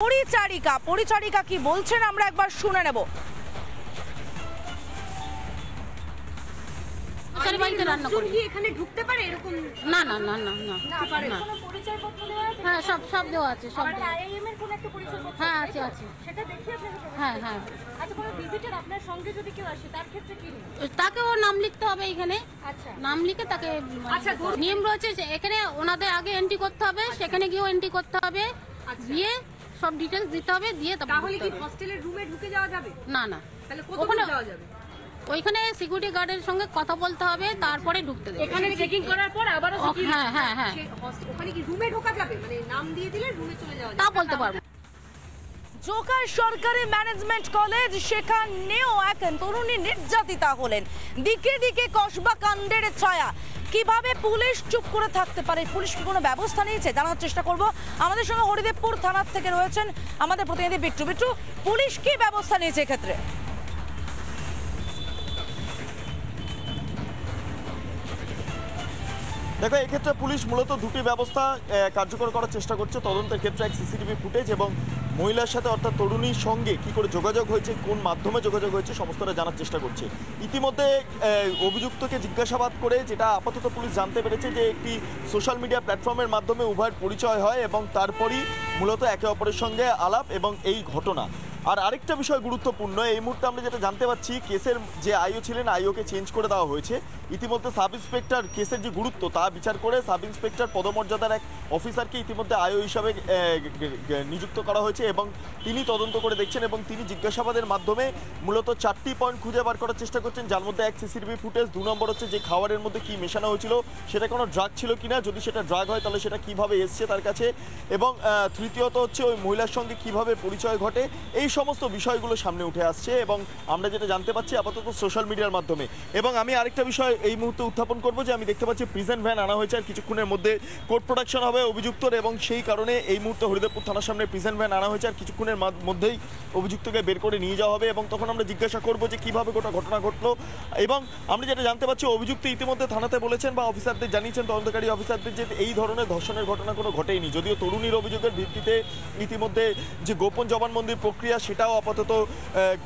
পরিচারিকা কি বলছেন আমরা একবার শুনে নেব। রান্না করি এখানে ঢুকতে পারে এরকম? না না না না না কোনো পরিচয়পত্র দেওয়া আছে? হ্যাঁ সব দেওয়া আছে, সব আইএম এর কোন একটা পরিচয়পত্র? হ্যাঁ আছে আছে, সেটা দেখি আপনাকে। হ্যাঁ হ্যাঁ। আচ্ছা কোনো ভিজিটর আপনার সঙ্গে যদি কেউ আসে তার ক্ষেত্রে কি তাকে ওর নাম লিখতে হবে এখানে। আচ্ছা নাম লিখে তাকে, আচ্ছা নিয়ম রয়েছে যে এখানে ওনাদের আগে এন্ট্রি করতে হবে, সেখানে গিয়েও এন্ট্রি করতে হবে, দিয়ে সব ডিটেইলস দিতে হবে, দিয়ে তাহলে কি হস্টেলের রুমে ঢুকে যাওয়া যাবে? না না, তাহলে কোথায় যাওয়া যাবে? ওইখানে সিকিউরিটি গার্ডের সঙ্গে কথা বলতে হবে, তারপরে ঢুকতে দেবে। এখানে চেকিং করার পর আবার হ্যাঁ হ্যাঁ হ্যাঁ, ওখানে কি রুমে ঢোকা যাবে? মানে নাম দিয়ে দিলে রুমে চলে যাওয়া যাবে? তা বলতে পারবো। জোকার সরকারি ম্যানেজমেন্ট কলেজ, সেখানেও এক তরুণী নির্যাতিতা হলেন। দিকে দিকে কসবা কাণ্ডের ছায়া। কিভাবে পুলিশ চুপ করে থাকতে পারে? পুলিশ কি কোনো ব্যবস্থা নিয়েছে জানার চেষ্টা করব। আমাদের সঙ্গে হরিদেবপুর থানার থেকে রয়েছেন আমাদের প্রতিনিধি বিট্টু। পুলিশ কি ব্যবস্থা নিয়েছে এক্ষেত্রে? দেখো, এক্ষেত্রে পুলিশ মূলত দুটি ব্যবস্থা কার্যকর করার চেষ্টা করছে। তদন্তের ক্ষেত্রে এক সিসিটিভি ফুটেজ এবং মহিলার সাথে অর্থাৎ তরুণীর সঙ্গে কি করে যোগাযোগ হয়েছে, কোন মাধ্যমে যোগাযোগ হয়েছে, সমস্তটা জানার চেষ্টা করছে। ইতিমধ্যে অভিযুক্তকে জিজ্ঞাসাবাদ করে যেটা আপাতত পুলিশ জানতে পেরেছে যে একটি সোশ্যাল মিডিয়া প্ল্যাটফর্মের মাধ্যমে উভয়ের পরিচয় হয় এবং তারপরই মূলত একে অপরের সঙ্গে আলাপ এবং এই ঘটনা। আর আরেকটা বিষয় গুরুত্বপূর্ণ, এই মুহূর্তে আমরা যেটা জানতে পারছি, কেসের যে আইও ছিলেন আইওকে চেঞ্জ করে দেওয়া হয়েছে। ইতিমধ্যে সাব ইন্সপেক্টর, কেসের যে গুরুত্ব তা বিচার করে সাব ইন্সপেক্টর পদমর্যাদার এক অফিসারকে ইতিমধ্যে আইও হিসাবে নিযুক্ত করা হয়েছে এবং তিনি তদন্ত করে দেখছেন এবং তিনি জিজ্ঞাসাবাদের মাধ্যমে মূলত 4টি পয়েন্ট খুঁজে বার করার চেষ্টা করছেন, যার মধ্যে এক সিসিটিভি ফুটেজ, 2 নম্বর হচ্ছে যে খাবারের মধ্যে কি মেশানো হয়েছিল, সেটা কোনো ড্রাগ ছিল কিনা, যদি সেটা ড্রাগ হয় তাহলে সেটা কিভাবে এসছে তার কাছে, এবং তৃতীয়ত হচ্ছে ওই মহিলার সঙ্গে কিভাবে পরিচয় ঘটে। এই সমস্ত বিষয়গুলো সামনে উঠে আসছে এবং আমরা যেটা জানতে পাচ্ছি আপাতত সোশ্যাল মিডিয়ার মাধ্যমে। এবং আমি আরেকটা বিষয় এই মুহূর্তে উত্থাপন করবো যে আমি দেখতে পাচ্ছি প্রিজেন্ট ভ্যান আনা হয়েছে, আর কিছুক্ষণের মধ্যে কোর্ট প্রোডাকশন হবে অভিযুক্তর, এবং সেই কারণে এই মুহূর্তে হরিদেবপুর থানার সামনে প্রিজেন্ট ভ্যান আনা হয়েছে, আর কিছুক্ষণের মধ্যেই অভিযুক্তকে বের করে নিয়ে যাওয়া হবে এবং তখন আমরা জিজ্ঞাসা করবো যে কীভাবে গোটা ঘটনা ঘটলো। এবং আমরা যেটা জানতে পারছি অভিযুক্ত ইতিমধ্যে থানাতে বলেছেন বা অফিসারদের জানিয়েছেন, তদন্তকারী অফিসারদের, যে এই ধরনের ধর্ষণের ঘটনা কোনো ঘটেইনি। যদিও তরুণীর অভিযোগের ভিত্তিতে ইতিমধ্যে যে গোপন জবানবন্দির প্রক্রিয়া সেটাও আপাতত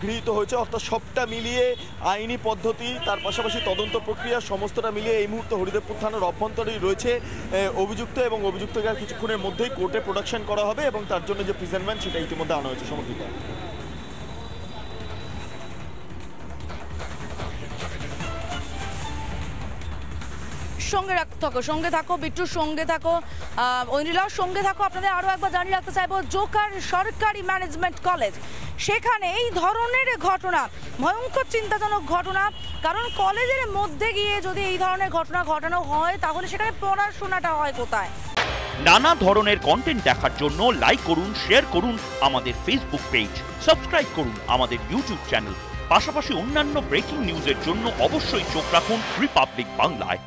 গৃহীত হয়েছে, অর্থাৎ সবটা মিলিয়ে আইনি পদ্ধতি, তার পাশাপাশি তদন্ত প্রক্রিয়া সমস্তটা মিলিয়ে এই মুহূর্তে হরিদেবপুর থানার অভ্যন্তরেই রয়েছে অভিযুক্ত, এবং অভিযুক্তকে আর কিছুক্ষণের মধ্যেই কোর্টে প্রোডাকশন করা হবে এবং তার জন্য যে প্রিজেন্টমেন্ট সেটা ইতিমধ্যে আনা হয়েছে। সমর্থিত সঙ্গে থাকো বিট্টুর সঙ্গে থাকো, ঐনিলার সঙ্গে থাকো। আপনাদের আরও একবার জানিয়ে রাখতে চাইবো, জোকার সরকারি ম্যানেজমেন্ট কলেজ, সেখানে এই ধরনের ঘটনা ভয়ঙ্কর চিন্তাজনক ঘটনা। কারণ কলেজের মধ্যে গিয়ে যদি এই ধরনের ঘটনা ঘটানো হয় তাহলে সেখানে পড়াশোনাটা হয় কোথায়? নানা ধরনের কন্টেন্ট দেখার জন্য লাইক করুন, শেয়ার করুন আমাদের ফেসবুক পেজ, সাবস্ক্রাইব করুন আমাদের ইউটিউব চ্যানেল। পাশাপাশি অন্যান্য ব্রেকিং নিউজের জন্য অবশ্যই চোখ রাখুন রিপাবলিক বাংলায়।